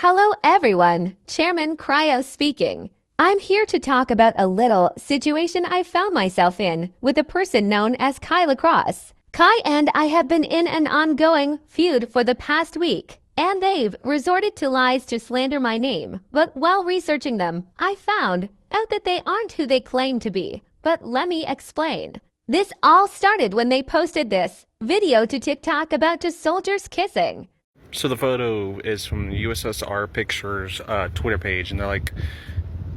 Hello everyone, Chairman Cryo speaking. I'm here to talk about a little situation I found myself in with a person known as Kai Lacrosse. Kai and I have been in an ongoing feud for the past week, and they've resorted to lies to slander my name. But while researching them, I found out that they aren't who they claim to be. But let me explain. This all started when they posted this video to TikTok about two soldiers kissing. So the photo is from the USSR Pictures Twitter page, and they're like,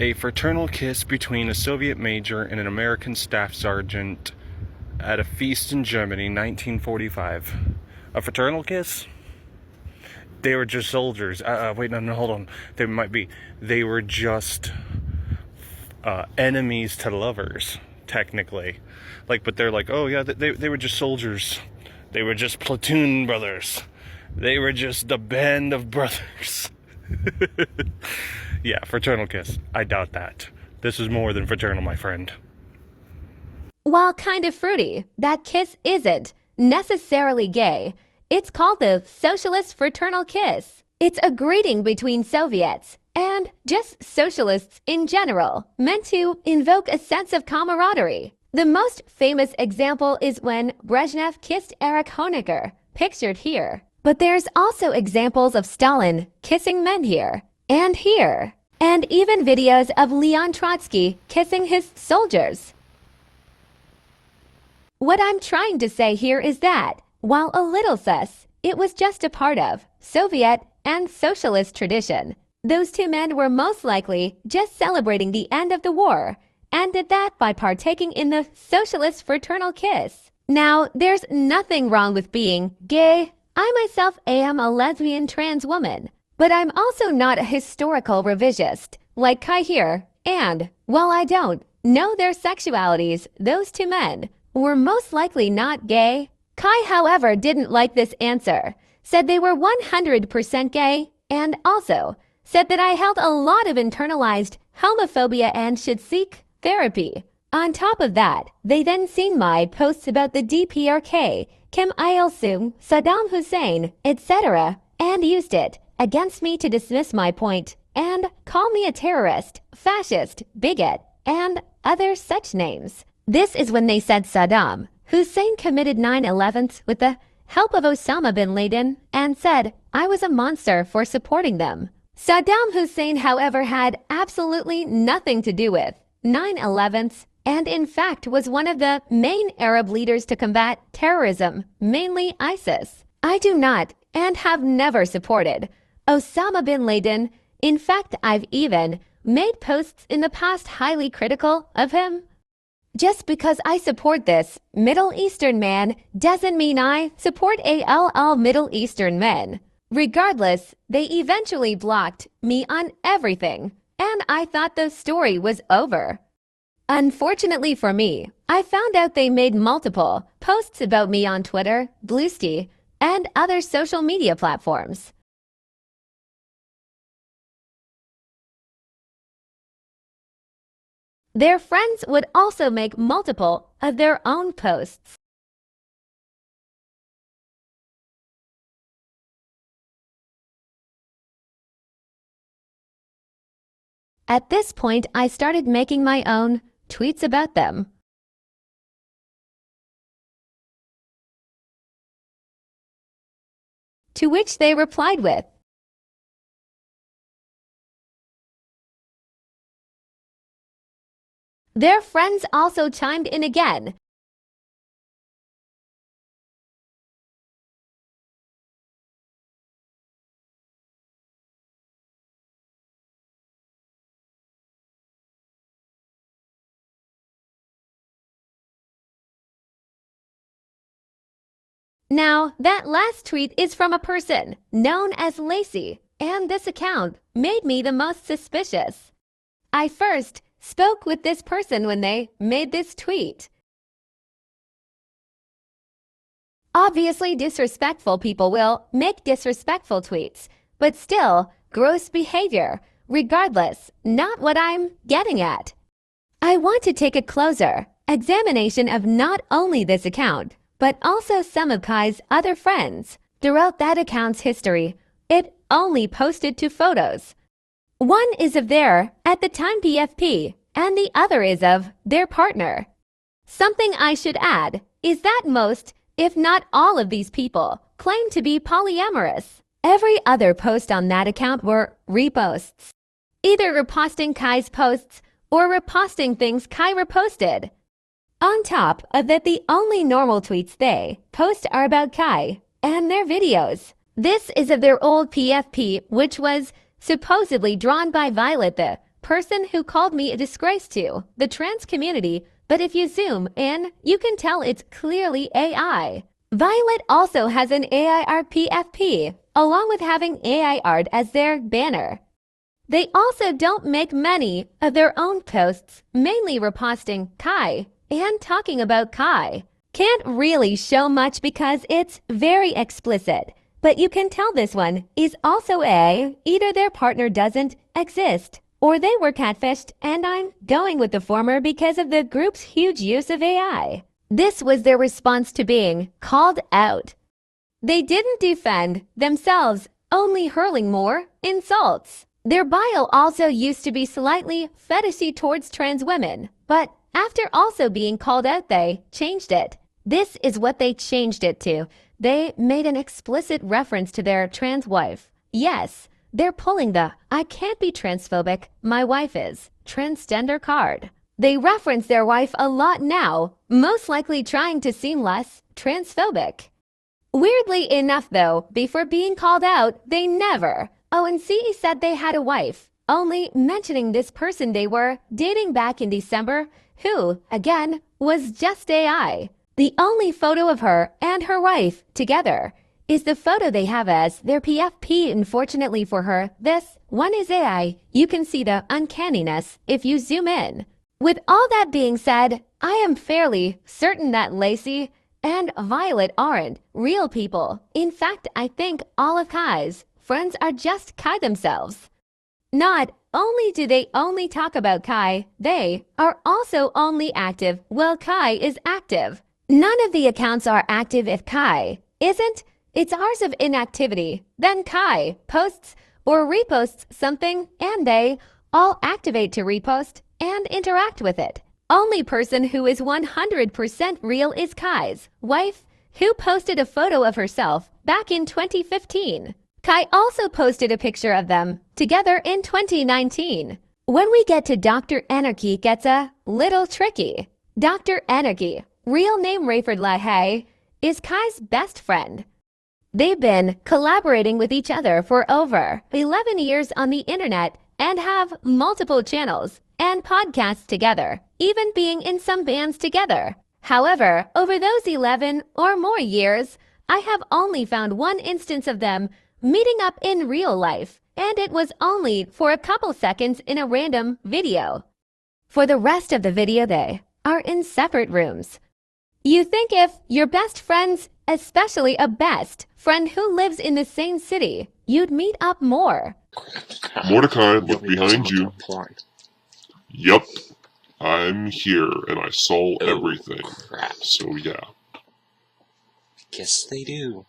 a fraternal kiss between a Soviet major and an American staff sergeant at a feast in Germany, 1945. A fraternal kiss? They were just soldiers. Wait, no, hold on. They were just enemies to lovers, technically. But they're like, oh yeah, they were just soldiers. They were just platoon brothers. They were just a band of brothers. Yeah, fraternal kiss. I doubt that. This is more than fraternal, my friend. While kind of fruity, that kiss isn't necessarily gay. It's called the socialist fraternal kiss. It's a greeting between Soviets and just socialists in general, meant to invoke a sense of camaraderie. The most famous example is when Brezhnev kissed Erich Honecker, pictured here. But there's also examples of Stalin kissing men here, and even videos of Leon Trotsky kissing his soldiers. What I'm trying to say here is that, while a little sus, it was just a part of Soviet and socialist tradition. Those two men were most likely just celebrating the end of the war, and did that by partaking in the socialist fraternal kiss. Now, there's nothing wrong with being gay. I myself am a lesbian trans woman, but I'm also not a historical revisionist like Kai here, and while I don't know their sexualities, those two men were most likely not gay. Kai, however, didn't like this answer, said they were 100% gay, and also said that I held a lot of internalized homophobia and should seek therapy. On top of that, they then seen my posts about the DPRK, Kim Il-sung, Saddam Hussein, etc., and used it against me to dismiss my point and call me a terrorist, fascist, bigot, and other such names. This is when they said Saddam Hussein committed 9/11s with the help of Osama bin Laden and said I was a monster for supporting them. Saddam Hussein, however, had absolutely nothing to do with 9/11s, and in fact was one of the main Arab leaders to combat terrorism, mainly ISIS. I do not and have never supported Osama bin Laden. In fact, I've even made posts in the past highly critical of him. Just because I support this Middle Eastern man doesn't mean I support all Middle Eastern men. Regardless, they eventually blocked me on everything, and I thought the story was over. Unfortunately for me, I found out they made multiple posts about me on Twitter, Bluesty, and other social media platforms. Their friends would also make multiple of their own posts. At this point, I started making my own tweets about them. To which they replied with, their friends also chimed in again. Now, that last tweet is from a person known as Lacey, and this account made me the most suspicious. I first spoke with this person when they made this tweet. Obviously, disrespectful people will make disrespectful tweets, but still, gross behavior. Regardless, not what I'm getting at. I want to take a closer examination of not only this account, but also some of Kai's other friends. Throughout that account's history, it only posted 2 photos. One is of their, at the time PFP, and the other is of their partner. Something I should add is that most, if not all of these people, claim to be polyamorous. Every other post on that account were reposts, either reposting Kai's posts or reposting things Kai reposted. On top of that, the only normal tweets they post are about Kai and their videos. This is of their old PFP, which was supposedly drawn by Violet, the person who called me a disgrace to the trans community, but if you zoom in, you can tell it's clearly AI. Violet also has an AI art PFP, along with having AI art as their banner. They also don't make many of their own posts, mainly reposting Kai and talking about Kai. Can't really show much because it's very explicit, but you can tell this one is also either their partner doesn't exist or they were catfished, and I'm going with the former because of the group's huge use of AI. This was their response to being called out. They didn't defend themselves, only hurling more insults. Their bio also used to be slightly fetishy towards trans women, but after also being called out, they changed it. This is what they changed it to. They made an explicit reference to their trans wife. Yes, they're pulling the "I can't be transphobic, my wife is" transgender card. They reference their wife a lot now, most likely trying to seem less transphobic. Weirdly enough though, before being called out, they never. ONC said they had a wife, only mentioning this person they were dating back in December, who, again, was just AI. The only photo of her and her wife together is the photo they have as their PFP. Unfortunately for her, this one is AI. You can see the uncanniness if you zoom in. With all that being said, I am fairly certain that Lacey and Violet aren't real people. In fact, I think all of Kai's friends are just Kai themselves. Not only do they only talk about Kai, they are also only active while Kai is active. None of the accounts are active if Kai isn't. It's hours of inactivity. Then Kai posts or reposts something and they all activate to repost and interact with it. Only person who is 100% real is Kai's wife, who posted a photo of herself back in 2015. Kai also posted a picture of them together in 2019. When we get to Dr. Anarchy, gets a little tricky. Dr. Anarchy, real name Rayford LaHaye, is Kai's best friend. They've been collaborating with each other for over 11 years on the internet and have multiple channels and podcasts together, even being in some bands together. However, over those 11 or more years, I have only found one instance of them meeting up in real life, and it was only for a couple seconds in a random video. For the rest of the video, they are in separate rooms. You think if your best friends, especially a best friend who lives in the same city, you'd meet up more. Mordecai, look behind you. Yep, I'm here, and I saw everything. Crap. So yeah. Guess they do.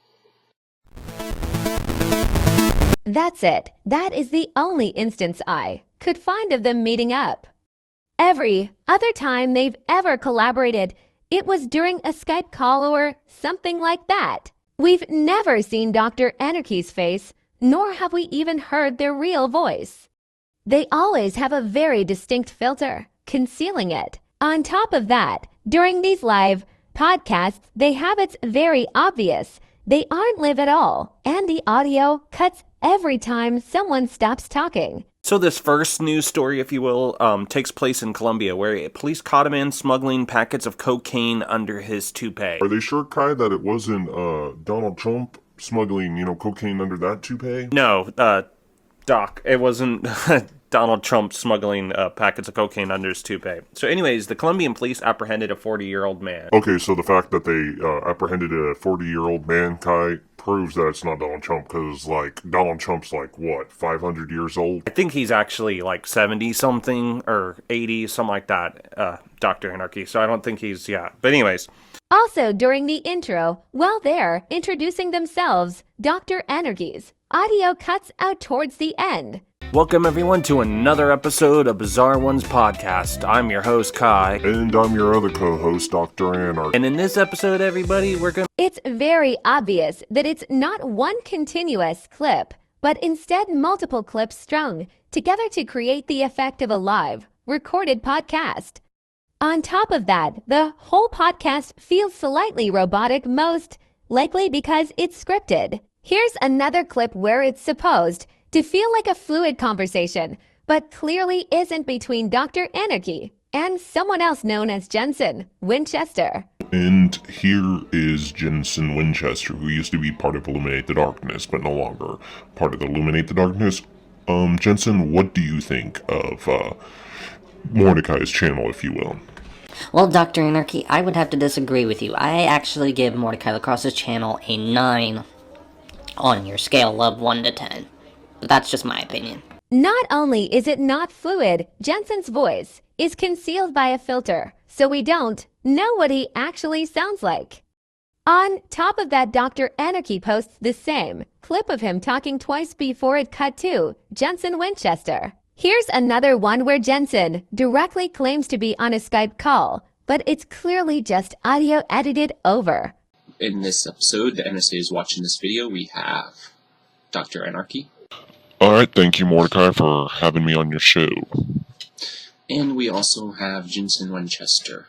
That's it. That is the only instance I could find of them meeting up. Every other time they've ever collaborated, it was during a Skype call or something like that. We've never seen Dr. Anarchy's face, nor have we even heard their real voice. They always have a very distinct filter, concealing it. On top of that, during these live podcasts, they have it's very obvious. They aren't live at all, and the audio cuts every time someone stops talking. So this first news story, if you will, takes place in Colombia, where police caught a man smuggling packets of cocaine under his toupee. Are they sure, Kai, that it wasn't Donald Trump smuggling, cocaine under that toupee? No, Doc, it wasn't Donald Trump smuggling packets of cocaine under his toupee. So anyways, the Colombian police apprehended a 40-year-old man. Okay, so the fact that they apprehended a 40-year-old man, Kai, proves that it's not Donald Trump, because, Donald Trump's, 500 years old? I think he's actually, 70-something, or 80, something like that, Dr. Anarchy. So I don't think he's, But anyways. Also, during the intro, while they're introducing themselves, Dr. Anarchy's audio cuts out towards the end. Welcome everyone to another episode of Bizarre Ones Podcast. I'm your host, Kai. And I'm your other co-host, Dr. Anarchy. And in this episode, everybody, we're gonna... It's very obvious that it's not one continuous clip, but instead multiple clips strung together to create the effect of a live, recorded podcast. On top of that, the whole podcast feels slightly robotic, most likely because it's scripted. Here's another clip where it's supposed to feel like a fluid conversation, but clearly isn't, between Dr. Anarchy and someone else known as Jensen Winchester. And here is Jensen Winchester, who used to be part of Illuminate the Darkness, but no longer part of Illuminate the Darkness. Jensen, what do you think of Mordecai's channel, if you will? Well, Dr. Anarchy, I would have to disagree with you. I actually give Mordecai Lacrosse's channel a 9 on your scale of 1 to 10. But that's just my opinion. Not only is it not fluid, Jensen's voice is concealed by a filter, so we don't know what he actually sounds like. On top of that, Dr. Anarchy posts the same clip of him talking twice before it cut to Jensen Winchester. Here's another one where Jensen directly claims to be on a Skype call, but it's clearly just audio edited over. In this episode, the NSA is watching this video. We have Dr. Anarchy. Alright, thank you, Mordecai, for having me on your show. And we also have Jensen Winchester.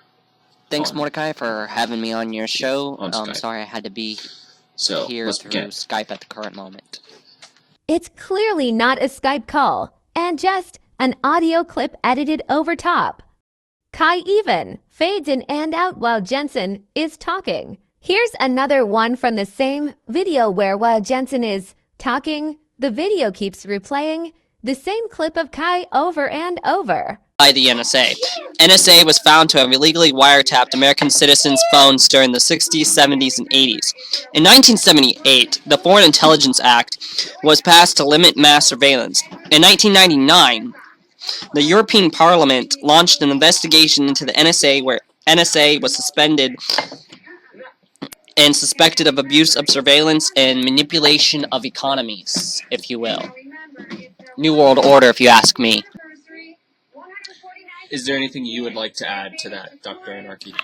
Thanks, Mordecai, for having me on your show. On Skype. Sorry I had to be So, here let's through begin. Skype at the current moment. It's clearly not a Skype call, and just an audio clip edited over top. Kai even fades in and out while Jensen is talking. Here's another one from the same video where while Jensen is talking, the video keeps replaying the same clip of Kai over and over. By the NSA. NSA was found to have illegally wiretapped American citizens' phones during the 60s, 70s, and 80s. In 1978, the Foreign Intelligence Act was passed to limit mass surveillance. In 1999, the European Parliament launched an investigation into the NSA, where NSA was suspended and suspected of abuse of surveillance and manipulation of economies, if you will. New World Order, if you ask me. Is there anything you would like to add to that, Dr. Anarchy?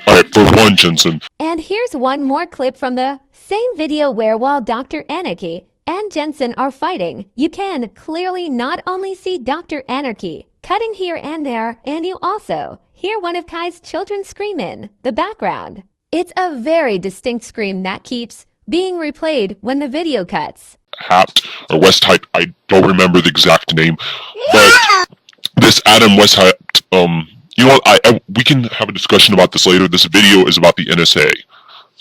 Alright, for one, Jensen. And here's one more clip from the same video where while Dr. Anarchy and Jensen are fighting, you can clearly not only see Dr. Anarchy cutting here and there, and you also hear one of Kai's children scream in the background. It's a very distinct scream that keeps being replayed when the video cuts. Hat, or Westhite, I don't remember the exact name, but this Adam Westhite, you know what, we can have a discussion about this later. This video is about the NSA,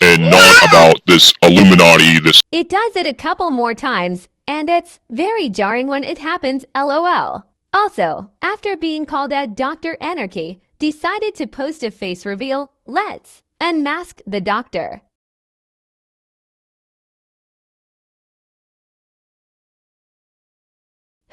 and not about this Illuminati, this... It does it a couple more times, and it's very jarring when it happens, LOL. Also, after being called out, Dr. Anarchy decided to post a face reveal, let's unmask the doctor.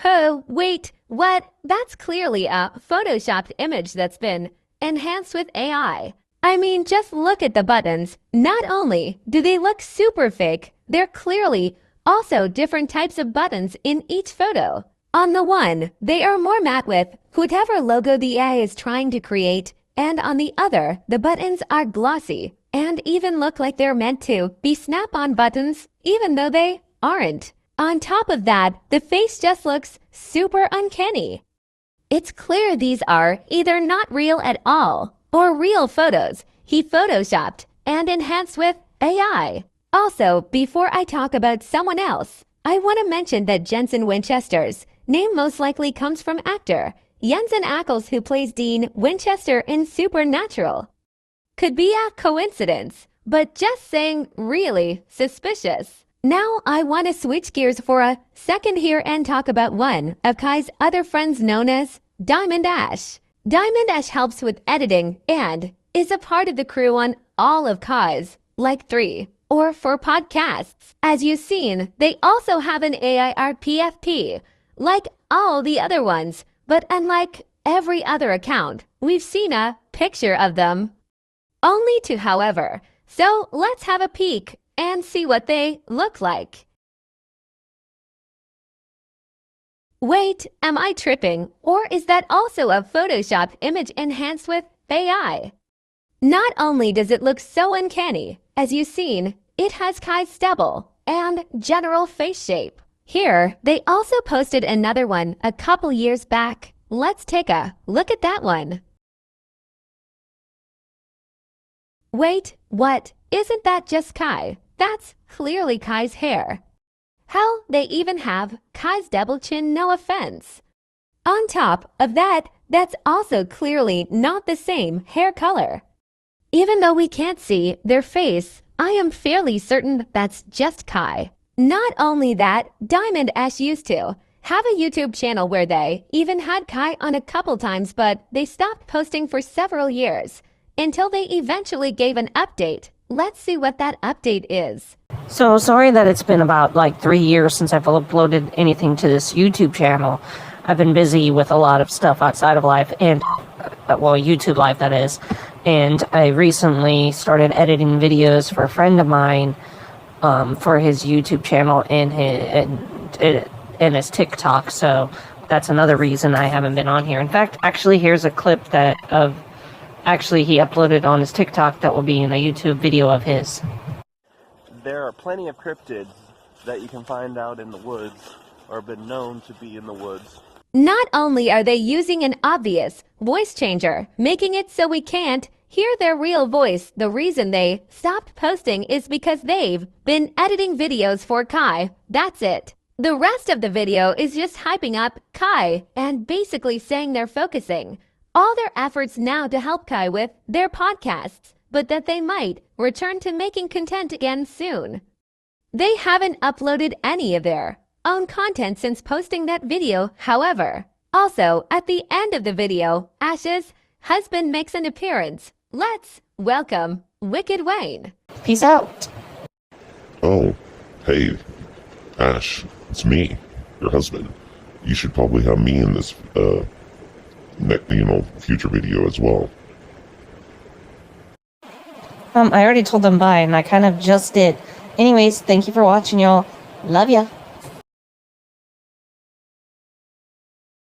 Oh, wait, what? That's clearly a photoshopped image that's been enhanced with AI. I mean, just look at the buttons. Not only do they look super fake, they're clearly also different types of buttons in each photo. On the one, they are more matte with whatever logo the AI is trying to create, and on the other, the buttons are glossy and even look like they're meant to be snap-on buttons, even though they aren't. On top of that, the face just looks super uncanny. It's clear these are either not real at all or real photos he photoshopped and enhanced with AI. Also, before I talk about someone else, I want to mention that Jensen Winchester's name most likely comes from actor Jensen Ackles, who plays Dean Winchester in Supernatural. Could be a coincidence, but just saying really suspicious. Now I want to switch gears for a second here and talk about one of Kai's other friends known as Diamond Ash. Diamond Ash helps with editing and is a part of the crew on all of Kai's, like 3 or 4 podcasts. As you've seen, they also have an AI PFP, like all the other ones, but unlike every other account, we've seen a picture of them. Only 2, however. So let's have a peek and see what they look like. Wait, am I tripping? Or is that also a Photoshopped image enhanced with AI? Not only does it look so uncanny, as you've seen, it has Kai's stubble and general face shape. Here, they also posted another one a couple years back. Let's take a look at that one. Wait, what? Isn't that just Kai? That's clearly Kai's hair. Hell, they even have Kai's double chin, no offense. On top of that, that's also clearly not the same hair color. Even though we can't see their face, I am fairly certain that's just Kai. Not only that, Diamond, as used to, have a YouTube channel where they even had Kai on a couple times, but they stopped posting for several years until they eventually gave an update. Let's see what that update is. So sorry that it's been about like 3 years since I've uploaded anything to this YouTube channel. I've been busy with a lot of stuff outside of life and, well, YouTube life that is. And I recently started editing videos for a friend of mine for his YouTube channel and his TikTok. So that's another reason I haven't been on here. In fact, actually, here's a clip that he uploaded on his TikTok that will be in a YouTube video of his. There are plenty of cryptids that you can find out in the woods, or have been known to be in the woods. Not only are they using an obvious voice changer, making it so we can't hear their real voice, the reason they stopped posting is because they've been editing videos for Kai. That's it. The rest of the video is just hyping up Kai and basically saying they're focusing all their efforts now to help Kai with their podcasts, but that they might return to making content again soon. They haven't uploaded any of their own content since posting that video, however. Also, at the end of the video, Ash's husband makes an appearance. Let's welcome Wicked Wayne. Peace out. Oh, hey, Ash, it's me, your husband. You should probably have me in this, future video as well. I already told them bye, and I kind of just did. Anyways, thank you for watching, y'all. Love ya.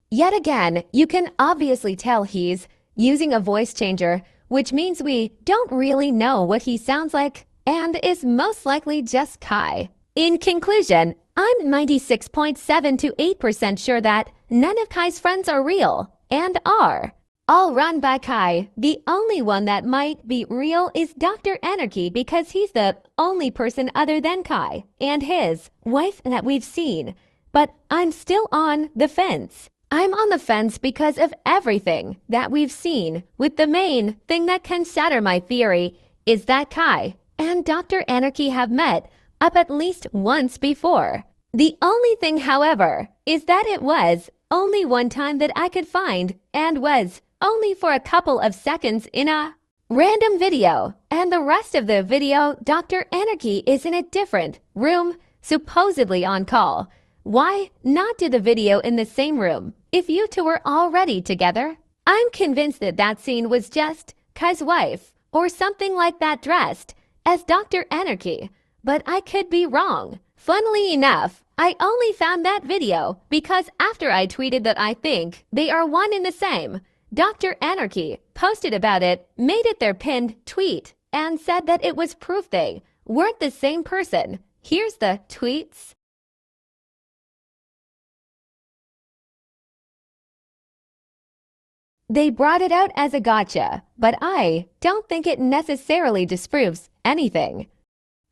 Yet again, you can obviously tell he's using a voice changer, which means we don't really know what he sounds like and is most likely just Kai. In conclusion, I'm 96.7 to 8% sure that none of Kai's friends are real and are all run by Kai. The only one that might be real is Dr. Anarchy because he's the only person other than Kai and his wife that we've seen. But I'm still on the fence. I'm on the fence because of everything that we've seen, with the main thing that can shatter my theory is that Kai and Dr. Anarchy have met up at least once before. The only thing, however, is that it was only one time that I could find and was only for a couple of seconds in a random video. And the rest of the video, Dr. Anarchy is in a different room, supposedly on call. Why not do the video in the same room if you two were already together? I'm convinced that that scene was just Kai's wife or something like that dressed as Dr. Anarchy, but I could be wrong. Funnily enough, I only found that video because after I tweeted that I think they are one and the same, Dr. Anarchy posted about it, made it their pinned tweet, and said that it was proof they weren't the same person. Here's the tweets. They brought it out as a gotcha, but I don't think it necessarily disproves anything.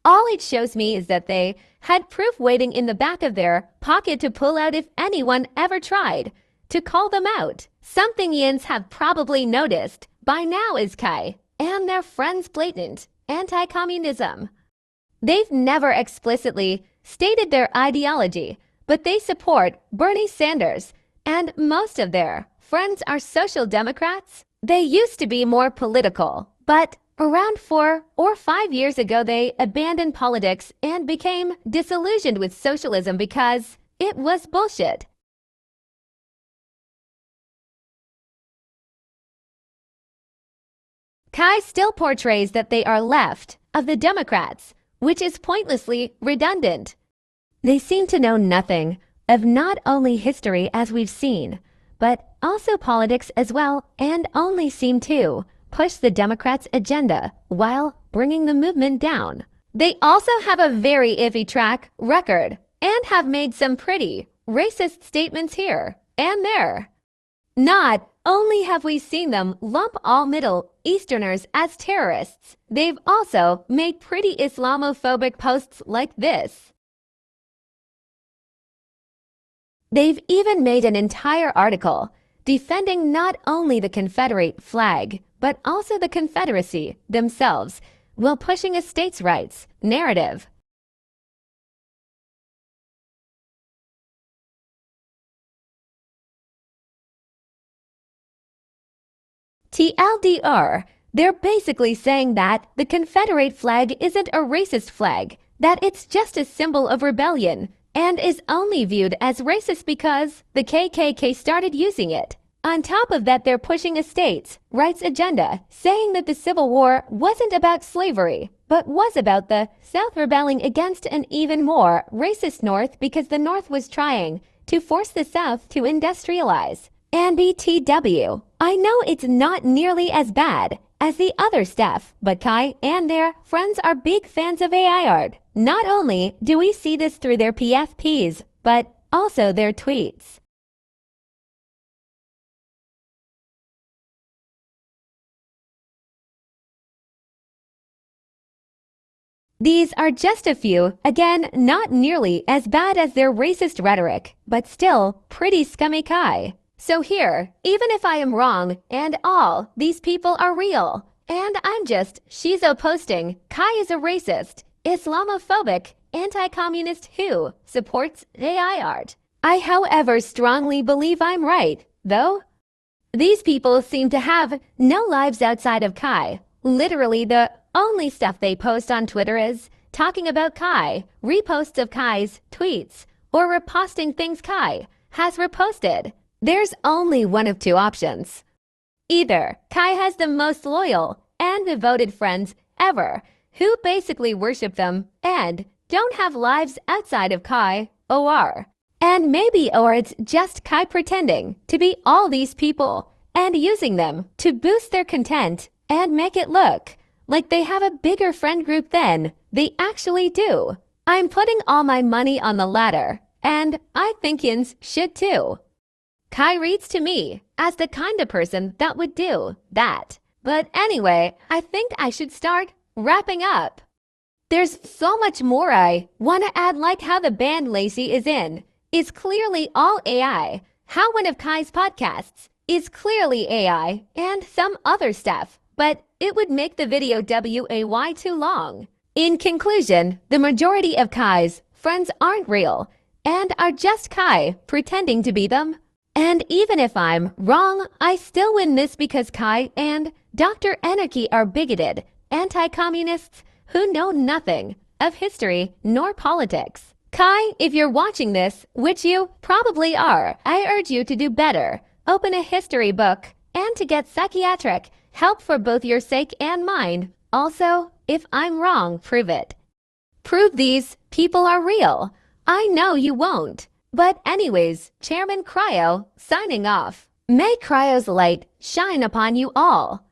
All it shows me is that they had proof waiting in the back of their pocket to pull out if anyone ever tried to call them out. Something Yins have probably noticed by now is Kai and their friends' blatant anti-communism. They've never explicitly stated their ideology, but they support Bernie Sanders, and most of their friends are social democrats. They used to be more political, but around 4 or 5 years ago they abandoned politics and became disillusioned with socialism because it was bullshit. Kai still portrays that they are left of the Democrats, which is pointlessly redundant. They seem to know nothing of not only history as we've seen, but also politics as well, and only seem to push the Democrats' agenda while bringing the movement down. They also have a very iffy track record and have made some pretty racist statements here and there. Not only have we seen them lump all Middle Easterners as terrorists, they've also made pretty Islamophobic posts like this. They've even made an entire article defending not only the Confederate flag, but also the Confederacy themselves, while pushing a states' rights narrative. TLDR, they're basically saying that the Confederate flag isn't a racist flag, that it's just a symbol of rebellion, and is only viewed as racist because the KKK started using it. On top of that, they're pushing a states' rights agenda, saying that the Civil War wasn't about slavery, but was about the South rebelling against an even more racist North because the North was trying to force the South to industrialize. And BTW, I know it's not nearly as bad as the other stuff, but Kai and their friends are big fans of AI art. Not only do we see this through their PFPs, but also their tweets. These are just a few, again, not nearly as bad as their racist rhetoric, but still pretty scummy Kai. So here, even if I am wrong, and all these people are real, and I'm just shizo posting, Kai is a racist, Islamophobic, anti-communist who supports AI art. I, however, strongly believe I'm right, though. These people seem to have no lives outside of Kai. Literally, the only stuff they post on Twitter is talking about Kai, reposts of Kai's tweets, or reposting things Kai has reposted. There's only one of two options. Either Kai has the most loyal and devoted friends ever, who basically worship them and don't have lives outside of Kai, or it's just Kai pretending to be all these people and using them to boost their content and make it look like they have a bigger friend group than they actually do. I'm putting all my money on the latter, and I think yins should too. Kai reads to me as the kind of person that would do that. But anyway, I think I should start wrapping up. There's so much more I want to add, like how the band Lacey is in is clearly all AI, how one of Kai's podcasts is clearly AI, and some other stuff, but it would make the video way too long. In conclusion, the majority of Kai's friends aren't real and are just Kai pretending to be them. And even if I'm wrong, I still win this because Kai and Dr. Anarchy are bigoted anti-communists who know nothing of history nor politics. Kai, if you're watching this, which you probably are, I urge you to do better. Open a history book and to get psychiatric help for both your sake and mine. Also, if I'm wrong, prove it. Prove these people are real. I know you won't. But anyways, Chairman Cryo signing off. May Cryo's light shine upon you all.